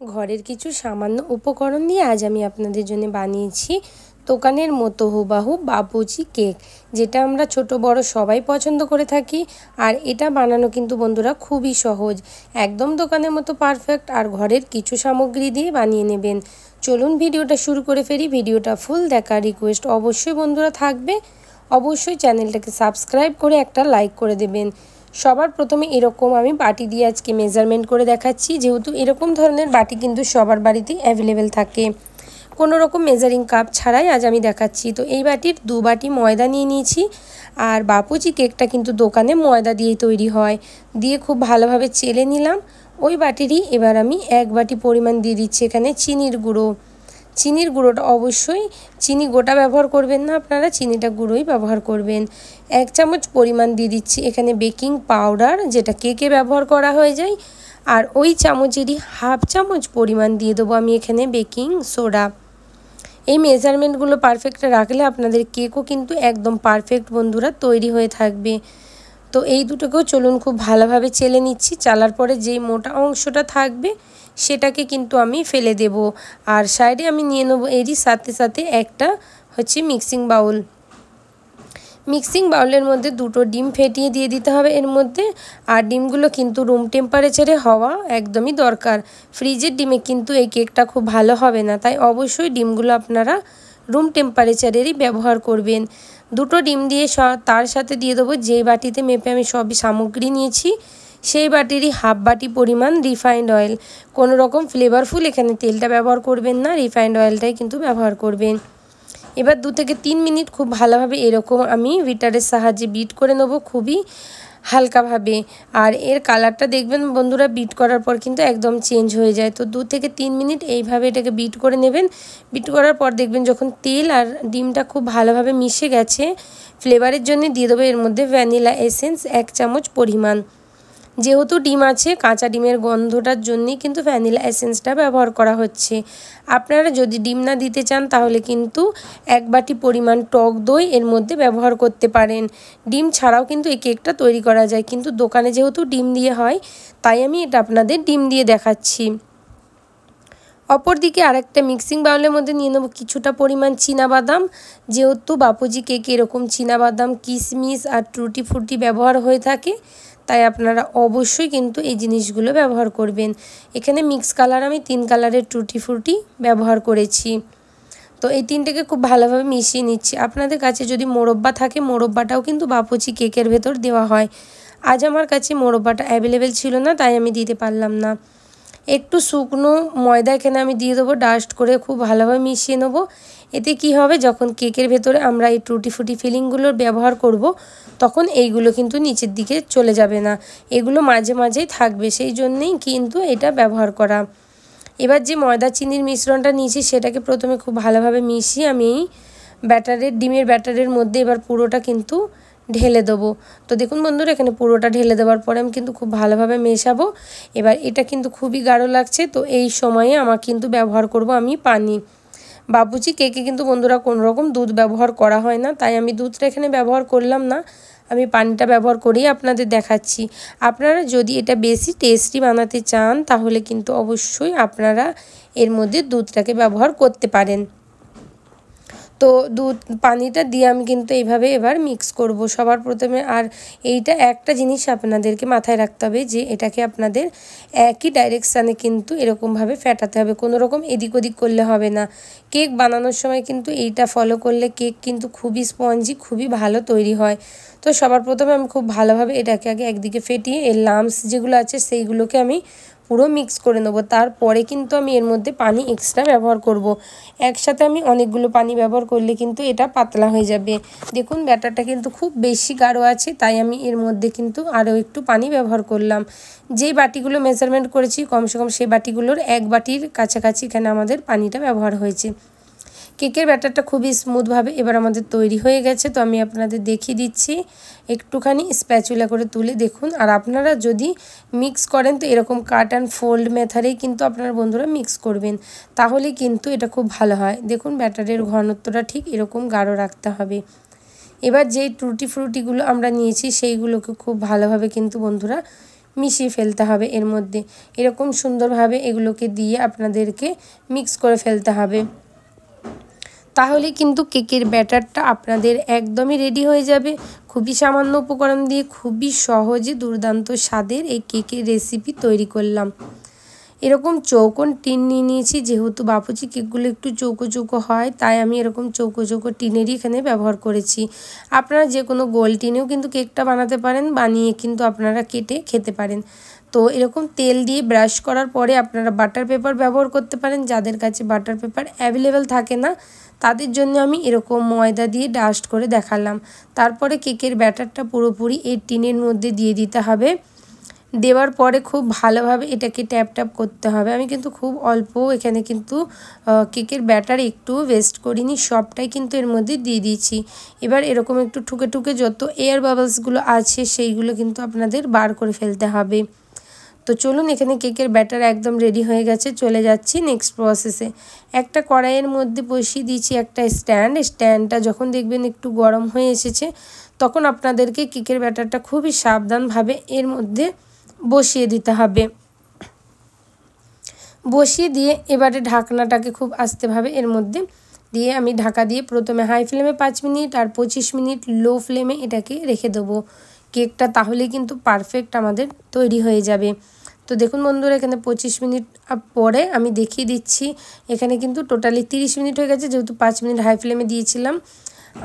ঘরের কিছু সামান্য উপকরণ দিয়ে আজ আমি আপনাদের জন্য বানিয়েছি দোকানের মতো হুবাহু বাপুজি কেক, যেটা আমরা ছোট বড় সবাই পছন্দ করে থাকি। আর এটা বানানো কিন্তু বন্ধুরা খুবই সহজ, একদম দোকানের মতো পারফেক্ট। আর ঘরের কিছু সামগ্রী দিয়ে বানিয়ে নেবেন। চলুন ভিডিওটা শুরু করে ফেলি। ভিডিওটা ফুল দেখার রিকোয়েস্ট অবশ্যই বন্ধুরা থাকবে। অবশ্যই চ্যানেলটাকে সাবস্ক্রাইব করে একটা লাইক করে দেবেন। সবার প্রথমে এরকম আমি বাটি দিয়ে আজকে মেজারমেন্ট করে দেখাচ্ছি, যেহেতু এরকম ধরনের বাটি কিন্তু সবার বাড়িতেই অ্যাভেলেবেল থাকে। কোনো রকম মেজারিং কাপ ছাড়াই আজ আমি দেখাচ্ছি। তো এই বাটির 2 বাটি ময়দা নিয়ে নিয়েছি। আর বাপুজি কেকটা কিন্তু দোকানে ময়দা দিয়েই তৈরি হয়, দিয়ে খুব ভালোভাবে চেলে নিলাম। ওই বাটিরই এবার আমি 1 বাটি পরিমাণ দিয়ে দিচ্ছি এখানে চিনির গুঁড়ো। চিনির গুঁড়োটা অবশ্যই চিনি গোটা ব্যবহার করবেন না, আপনারা চিনিটা গুঁড়োই ব্যবহার করবেন। 1 চামচ পরিমাণ দিয়ে দিচ্ছি এখানে বেকিং পাউডার, যেটা কেকে ব্যবহার করা হয়ে যায়। আর ওই চামচেরই 1/2 চামচ পরিমাণ দিয়ে দেবো আমি এখানে বেকিং সোডা। এই মেজারমেন্টগুলো পারফেক্ট রাখলে আপনাদের কেকও কিন্তু একদম পারফেক্ট বন্ধুরা তৈরি হয়ে থাকবে। তো এই দুটোকেও চলুন খুব ভালোভাবে চেলে নিচ্ছি। চালার পরে যেই মোটা অংশটা থাকবে সেটাকে কিন্তু আমি ফেলে দেব। আর সাইডে আমি নিয়ে নেব এরই সাথে সাথে একটা মিক্সিং বাউল। মিক্সিং বাউলের মধ্যে 2টো ডিম ফেটিয়ে দিয়ে দিতে হবে এর মধ্যে। আর ডিমগুলো কিন্তু রুম টেম্পারেচারে হওয়া একদমই দরকার। ফ্রিজের ডিমে কিন্তু এই কেকটা খুব ভালো হবে না, তাই অবশ্যই ডিমগুলো আপনারা রুম টেম্পারেচারেরই ব্যবহার করবেন। 2টো ডিম দিয়ে তার সাথে দিয়ে দেবো যে বাটিতে মেপে আমি সবই সামগ্রী নিয়েছি সেই বাটিরই 1/2 বাটি পরিমাণ রিফাইন্ড অয়েল। কোনো রকম ফ্লেভারফুল এখানে তেলটা ব্যবহার করবেন না, রিফাইন্ড অয়েলটাই কিন্তু ব্যবহার করবেন। এবার 2 থেকে 3 মিনিট খুব ভালোভাবে এরকম আমি বিটারের সাহায্যে বিট করে নেব, খুবই হালকাভাবে। আর এর কালারটা দেখবেন বন্ধুরা বিট করার পর কিন্তু একদম চেঞ্জ হয়ে যায়। তো 2 থেকে 3 মিনিট এইভাবে এটাকে বিট করে নেবেন। বিট করার পর দেখবেন যখন তেল আর ডিমটা খুব ভালোভাবে মিশে গেছে, ফ্লেভারের জন্য দিয়ে দেবো এর মধ্যে ভ্যানিলা এসেন্স 1 চামচ পরিমাণ। যেহেতু ডিম আছে, কাঁচা ডিমের গন্ধটার জন্যই কিন্তু ভ্যানিলা এসেন্সটা ব্যবহার করা হচ্ছে। আপনারা যদি ডিম না দিতে চান তাহলে কিন্তু 1 বাটি পরিমাণ টক দই এর মধ্যে ব্যবহার করতে পারেন। ডিম ছাড়াও কিন্তু এই কেকটা তৈরি করা যায়, কিন্তু দোকানে যেহেতু ডিম দিয়ে হয় তাই আমি এটা আপনাদের ডিম দিয়ে দেখাচ্ছি। অপরদিকে আরেকটা মিক্সিং বাউলের মধ্যে নিয়ে নেব কিছুটা পরিমাণ চীনাবাদাম। যেহেতু বাপুজি কেকে এরকম চীনাবাদাম, কিশমিশ আর টুটি ফ্রুটি ব্যবহার হয়ে থাকে, তাই আপনারা অবশ্যই কিন্তু এই জিনিসগুলো ব্যবহার করবেন। এখানে মিক্স কালার আমি 3 কালারের টুটি ফ্রুটি ব্যবহার করেছি। তো এই 3টেকে খুব ভালোভাবে মিশিয়ে নিচ্ছি। আপনাদের কাছে যদি মোরব্বা থাকে, মোরব্বাটাও কিন্তু বাপুজি কেকের ভেতর দেওয়া হয়। আজ আমার কাছে মোরব্বাটা অ্যাভেলেবেল ছিল না, তাই আমি দিতে পারলাম না। একটু শুকনো ময়দা এখানে আমি দিয়ে দেবো, ডাস্ট করে খুব ভালোভাবে মিশিয়ে নেব। এতে কি হবে, যখন কেকের ভেতরে আমরা এই টুটি ফ্রুটি ফিলিংগুলোর ব্যবহার করব, তখন এইগুলো কিন্তু নিচের দিকে চলে যাবে না, এগুলো মাঝে মাঝেই থাকবে, সেই জন্যেই কিন্তু এটা ব্যবহার করা। এবার যে ময়দা চিনির মিশ্রণটা নিয়েছি সেটাকে প্রথমে খুব ভালোভাবে মিশিয়ে আমি ডিমের ব্যাটারের মধ্যে এবার পুরোটা কিন্তু ঢেলে দেবো। তো দেখুন বন্ধুরা, এখানে পুরোটা ঢেলে দেওয়ার পরে আমি কিন্তু খুব ভালোভাবে মেশাবো। এবার এটা কিন্তু খুবই গাঢ় লাগছে, তো এই সময়ে আমার কিন্তু ব্যবহার করব আমি পানি। বাপুজি কেকে কিন্তু বন্ধুরা কোনো রকম দুধ ব্যবহার করা হয় না, তাই আমি দুধটা এখানে ব্যবহার করলাম না, আমি পানিটা ব্যবহার করেই আপনাদের দেখাচ্ছি। আপনারা যদি এটা বেশি টেস্টি বানাতে চান তাহলে কিন্তু অবশ্যই আপনারা এর মধ্যে দুধটাকে ব্যবহার করতে পারেন। তো পানিটা দিয়ে আমি কিন্তু এইভাবে এবার মিক্স করব সবার প্রথমে। আর এইটা একটা জিনিস আপনাদেরকে মাথায় রাখতে হবে, যে এটাকে আপনাদের একই ডাইরেকশানে কিন্তু এরকমভাবে ফেটাতে হবে, কোনো রকম এদিক ওদিক করলে হবে না। কেক বানানোর সময় কিন্তু এইটা ফলো করলে কেক কিন্তু খুবই স্পঞ্জি, খুবই ভালো তৈরি হয়। তো সবার প্রথমে আমি খুব ভালোভাবে এটাকে আগে একদিকে ফেটিয়ে এর লাম্পস যেগুলো আছে সেইগুলোকে আমি পুরো মিক্স করে নেব। তারপরে কিন্তু আমি এর মধ্যে পানি এক্সট্রা ব্যবহার করব। একসাথে আমি অনেকগুলো পানি ব্যবহার করলে কিন্তু এটা পাতলা হয়ে যাবে। দেখুন ব্যাটারটা কিন্তু খুব বেশি গাঢ় আছে, তাই আমি এর মধ্যে কিন্তু আরও একটু পানি ব্যবহার করলাম। যেই বাটিগুলো মেজারমেন্ট করেছি কমসে কম সেই বাটিগুলোর 1 বাটির কাছাকাছি এখানে আমাদের পানিটা ব্যবহার হয়েছে। কেকের ব্যাটারটা খুবই স্মুথভাবে এবার আমাদের তৈরি হয়ে গেছে। তো আমি আপনাদের দেখিয়ে দিচ্ছি, একটুখানি স্প্যাচুলা করে তুলে দেখুন। আর আপনারা যদি মিক্স করেন তো এরকম কাট অ্যান্ড ফোল্ড মেথডেই কিন্তু আপনারা বন্ধুরা মিক্স করবেন, তাহলে কিন্তু এটা খুব ভালো হয়। দেখুন ব্যাটারের ঘনত্বটা ঠিক এরকম গাঢ় রাখতে হবে। এবার যেই টুটি ফ্রুটিগুলো আমরা নিয়েছি সেইগুলোকে খুব ভালোভাবে কিন্তু বন্ধুরা মিশিয়ে ফেলতে হবে এর মধ্যে। এরকম সুন্দরভাবে এগুলোকে দিয়ে আপনাদেরকে মিক্স করে ফেলতে হবে। তাহলে কিন্তু কেকের ব্যাটারটা আপনাদের একদমই রেডি হয়ে যাবে। খুবই সামান্য উপকরণ দিয়ে খুবই সহজে দুর্দান্ত স্বাদের এই কেকের রেসিপি তৈরি করলাম। এরকম চৌকোন টিন নিয়ে নিয়েছি, যেহেতু বাপুচি কেকগুলো একটু চৌকো চৌকো হয়, তাই আমি এরকম চৌকো চৌকো টিনেরই এখানে ব্যবহার করেছি। আপনারা যে কোনো গোল টিনেও কিন্তু কেকটা বানাতে পারেন, বানিয়ে কিন্তু আপনারা কেটে খেতে পারেন। তো এরকম তেল দিয়ে ব্রাশ করার পরে আপনারা বাটার পেপার ব্যবহার করতে পারেন। যাদের কাছে বাটার পেপার অ্যাভেলেবেল থাকে না, তাদের জন্য আমি এরকম ময়দা দিয়ে ডাস্ট করে দেখালাম। তারপরে কেকের ব্যাটারটা পুরোপুরি এই টিনের মধ্যে দিয়ে দিতে হবে। দেওয়ার পরে খুব ভালোভাবে এটাকে ট্যাপ ট্যাপ করতে হবে। আমি কিন্তু খুব অল্প এখানে কিন্তু কেকের ব্যাটার একটু ওয়েস্ট করিনি, সবটাই কিন্তু এর মধ্যে দিয়ে দিয়েছি। এবার এরকম একটু ঠুকে ঠুকে যত এয়ার বাবলসগুলো আছে সেইগুলো কিন্তু আপনাদের বার করে ফেলতে হবে। তো চলুন, এখানে কেকের ব্যাটার একদম রেডি হয়ে গেছে। চলে যাচ্ছি নেক্সট প্রসেসে। একটা কড়াইয়ের মধ্যে বসিয়ে দিয়েছি একটা স্ট্যান্ডটা যখন দেখবেন একটু গরম হয়ে এসেছে, তখন আপনাদেরকে কেকের ব্যাটারটা খুবই সাবধানভাবে এর মধ্যে বসিয়ে দিতে হবে। বসিয়ে দিয়ে এবারে ঢাকনাটাকে খুব আস্তেভাবে এর মধ্যে দিয়ে আমি ঢাকা দিয়ে প্রথমে হাই ফ্লেমে 5 মিনিট আর 25 মিনিট লো ফ্লেমে এটাকে রেখে দেবো কেকটা, তাহলে কিন্তু পারফেক্ট আমাদের তৈরি হয়ে যাবে। তো দেখুন বন্ধুরা, এখানে 25 মিনিট পরে আমি দেখিয়ে দিচ্ছি, এখানে কিন্তু টোটালি 30 মিনিট হয়ে গেছে, যেহেতু 5 মিনিট হাই ফ্লেমে দিয়েছিলাম।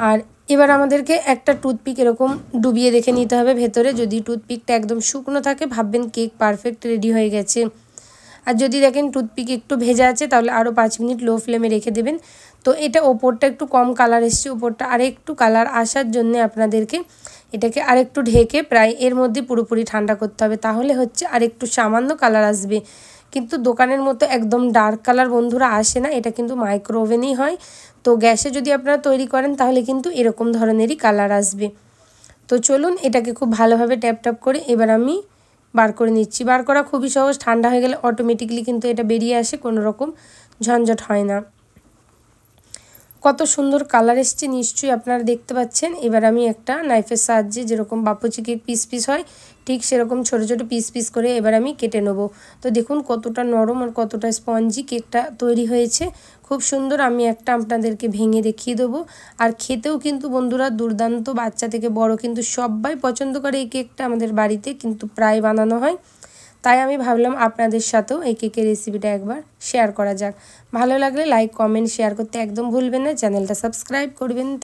আর এবার আমাদেরকে একটা টুথপিক এরকম ডুবিয়ে দেখে নিতে হবে ভেতরে। যদি টুথপিকটা একদম শুকনো থাকে, ভাববেন কেক পারফেক্ট রেডি হয়ে গেছে। আর যদি দেখেন টুথপিক একটু ভেজা আছে, তাহলে আরও 5 মিনিট লো ফ্লেমে রেখে দেবেন। তো এটা ওপরটা একটু কম কালার এসছে, ওপরটা আরেকটু কালার আসার জন্য আপনাদেরকে এটাকে আরেকটু ঢেকে প্রায় এর মধ্যে পুরোপুরি ঠান্ডা করতে হবে, তাহলে হচ্ছে আরেকটু সামান্য কালার আসবে। কিন্তু দোকানের মতো একদম ডার্ক কালার বন্ধুরা আসে না, এটা কিন্তু মাইক্রো ওভেনেই হয়। তো গ্যাসে যদি আপনারা তৈরি করেন তাহলে কিন্তু এরকম ধরনেরই কালার আসবে। তো চলুন, এটাকে খুব ভালোভাবে ট্যাপ ট্যাপ করে এবার আমি বার করে নিচ্ছি। বার করা খুবই সহজ, ঠান্ডা হয়ে গেলে অটোমেটিকলি কিন্তু এটা বেরিয়ে আসে, কোনো রকম ঝঞ্ঝট হয় না। কত সুন্দর কালার এসছে নিশ্চয়ই আপনারা দেখতে পাচ্ছেন। এবার আমি একটা নাইফের সাহায্যে, যেরকম বাপুচি কেক পিস পিস হয় ঠিক সেরকম ছোট ছোট পিস পিস করে এবার আমি কেটে নেব। তো দেখুন কতটা নরম আর কতটা স্পঞ্জি কেকটা তৈরি হয়েছে, খুব সুন্দর। আমি একটা আপনাদেরকে ভেঙে দেখিয়ে দেবো। আর খেতেও কিন্তু বন্ধুরা দুর্দান্ত, বাচ্চা থেকে বড় কিন্তু সবাই পছন্দ করে এই কেকটা। আমাদের বাড়িতে কিন্তু প্রায় বানানো হয়, তাই আমি ভাবলাম আপনাদের সাথেও এই কেকের রেসিপিটা একবার শেয়ার করা যাক। ভালো লাগলে লাইক কমেন্ট শেয়ার করতে একদম ভুলবেন না, চ্যানেলটা সাবস্ক্রাইব করবেন।